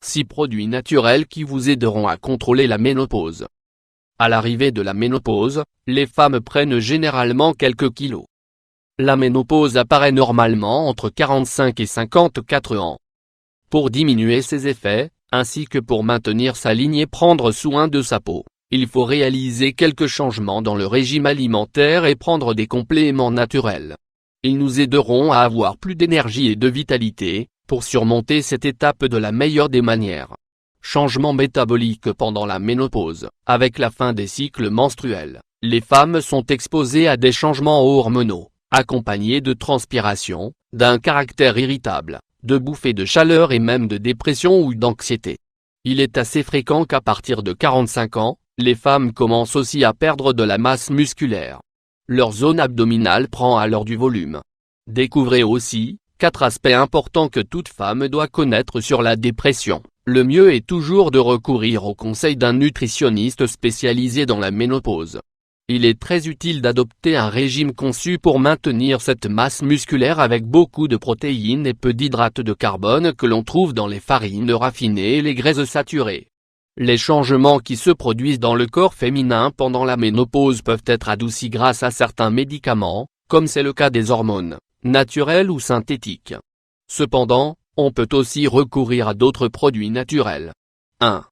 6 produits naturels qui vous aideront à contrôler la ménopause. À l'arrivée de la ménopause, les femmes prennent généralement quelques kilos. La ménopause apparaît normalement entre 45 et 54 ans. Pour diminuer ses effets, ainsi que pour maintenir sa ligne et prendre soin de sa peau, il faut réaliser quelques changements dans le régime alimentaire et prendre des compléments naturels. Ils nous aideront à avoir plus d'énergie et de vitalité, pour surmonter cette étape de la meilleure des manières. Changement métabolique pendant la ménopause. Avec la fin des cycles menstruels, les femmes sont exposées à des changements hormonaux, accompagnés de transpiration, d'un caractère irritable, de bouffées de chaleur et même de dépression ou d'anxiété. Il est assez fréquent qu'à partir de 45 ans, les femmes commencent aussi à perdre de la masse musculaire. Leur zone abdominale prend alors du volume. Découvrez aussi 4 aspects importants que toute femme doit connaître sur la dépression. Le mieux est toujours de recourir au conseil d'un nutritionniste spécialisé dans la ménopause. Il est très utile d'adopter un régime conçu pour maintenir cette masse musculaire avec beaucoup de protéines et peu d'hydrates de carbone que l'on trouve dans les farines raffinées et les graisses saturées. Les changements qui se produisent dans le corps féminin pendant la ménopause peuvent être adoucis grâce à certains médicaments, comme c'est le cas des hormones, naturelles ou synthétiques. Cependant, on peut aussi recourir à d'autres produits naturels. 1.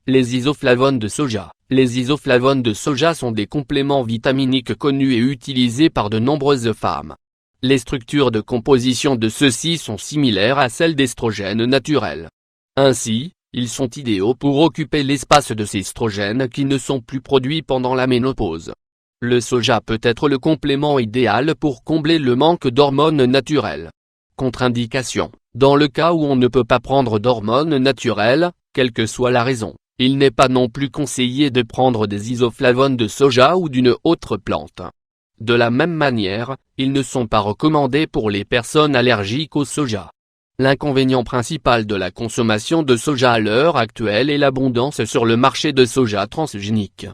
Les isoflavones de soja. Les isoflavones de soja sont des compléments vitaminiques connus et utilisés par de nombreuses femmes. Les structures de composition de ceux-ci sont similaires à celles d'estrogènes naturels. Ainsi, ils sont idéaux pour occuper l'espace de ces estrogènes qui ne sont plus produits pendant la ménopause. Le soja peut être le complément idéal pour combler le manque d'hormones naturelles. Contre-indication. Dans le cas où on ne peut pas prendre d'hormones naturelles, quelle que soit la raison, il n'est pas non plus conseillé de prendre des isoflavones de soja ou d'une autre plante. De la même manière, ils ne sont pas recommandés pour les personnes allergiques au soja. L'inconvénient principal de la consommation de soja à l'heure actuelle est l'abondance sur le marché de soja transgénique.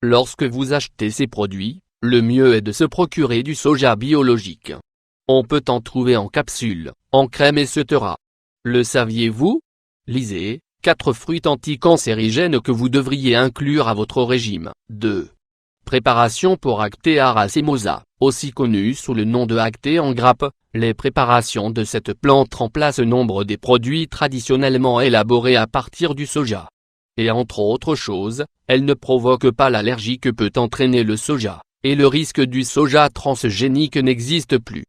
Lorsque vous achetez ces produits, le mieux est de se procurer du soja biologique. On peut en trouver en capsules, en crème etc. Le saviez-vous? Lisez, 4 fruits anticancérigènes que vous devriez inclure à votre régime. 2. Préparation pour Actea racemosa, aussi connue sous le nom de Acté en grappe. Les préparations de cette plante remplacent nombre des produits traditionnellement élaborés à partir du soja. Et entre autres choses, elle ne provoque pas l'allergie que peut entraîner le soja, et le risque du soja transgénique n'existe plus.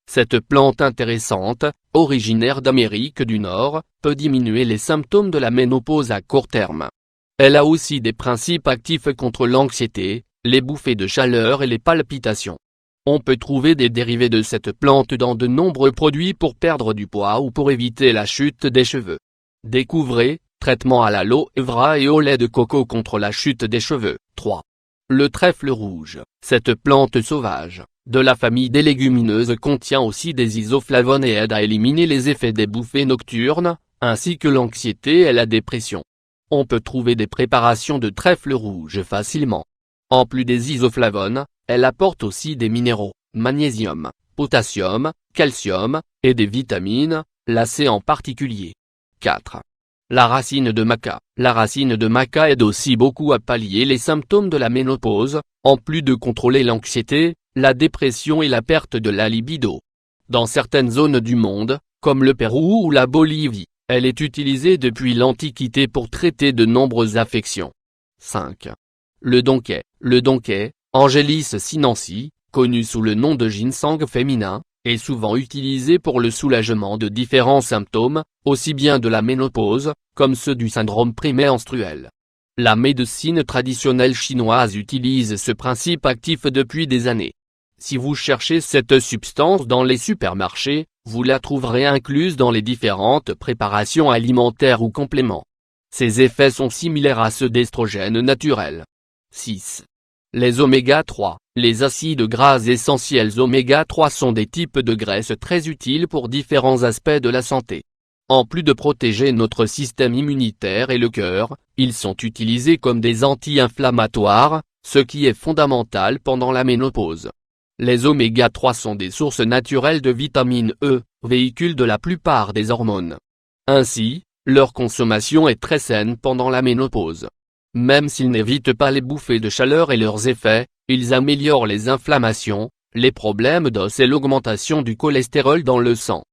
Cette plante intéressante, originaire d'Amérique du Nord, peut diminuer les symptômes de la ménopause à court terme. Elle a aussi des principes actifs contre l'anxiété, les bouffées de chaleur et les palpitations. On peut trouver des dérivés de cette plante dans de nombreux produits pour perdre du poids ou pour éviter la chute des cheveux. Découvrez, traitement à l'aloe vera et au lait de coco contre la chute des cheveux. 3. Le trèfle rouge. Cette plante sauvage, de la famille des légumineuses contient aussi des isoflavones et aide à éliminer les effets des bouffées nocturnes, ainsi que l'anxiété et la dépression. On peut trouver des préparations de trèfle rouge facilement. En plus des isoflavones, elle apporte aussi des minéraux, magnésium, potassium, calcium, et des vitamines, la C en particulier. 4. La racine de maca. La racine de maca aide aussi beaucoup à pallier les symptômes de la ménopause, en plus de contrôler l'anxiété, la dépression et la perte de la libido. Dans certaines zones du monde, comme le Pérou ou la Bolivie, elle est utilisée depuis l'Antiquité pour traiter de nombreuses affections. 5. Le donquet. Le donquet, Angelis sinensis, connu sous le nom de ginseng féminin, est souvent utilisé pour le soulagement de différents symptômes, aussi bien de la ménopause, comme ceux du syndrome prémenstruel. La médecine traditionnelle chinoise utilise ce principe actif depuis des années. Si vous cherchez cette substance dans les supermarchés, vous la trouverez incluse dans les différentes préparations alimentaires ou compléments. Ses effets sont similaires à ceux d'estrogènes naturels. 6. Les oméga 3. Les acides gras essentiels oméga 3 sont des types de graisses très utiles pour différents aspects de la santé. En plus de protéger notre système immunitaire et le cœur, ils sont utilisés comme des anti-inflammatoires, ce qui est fondamental pendant la ménopause. Les oméga 3 sont des sources naturelles de vitamine E, véhicule de la plupart des hormones. Ainsi, Leur consommation est très saine pendant la ménopause. Même s'ils n'évitent pas les bouffées de chaleur et leurs effets, ils améliorent les inflammations, les problèmes d'os et l'augmentation du cholestérol dans le sang.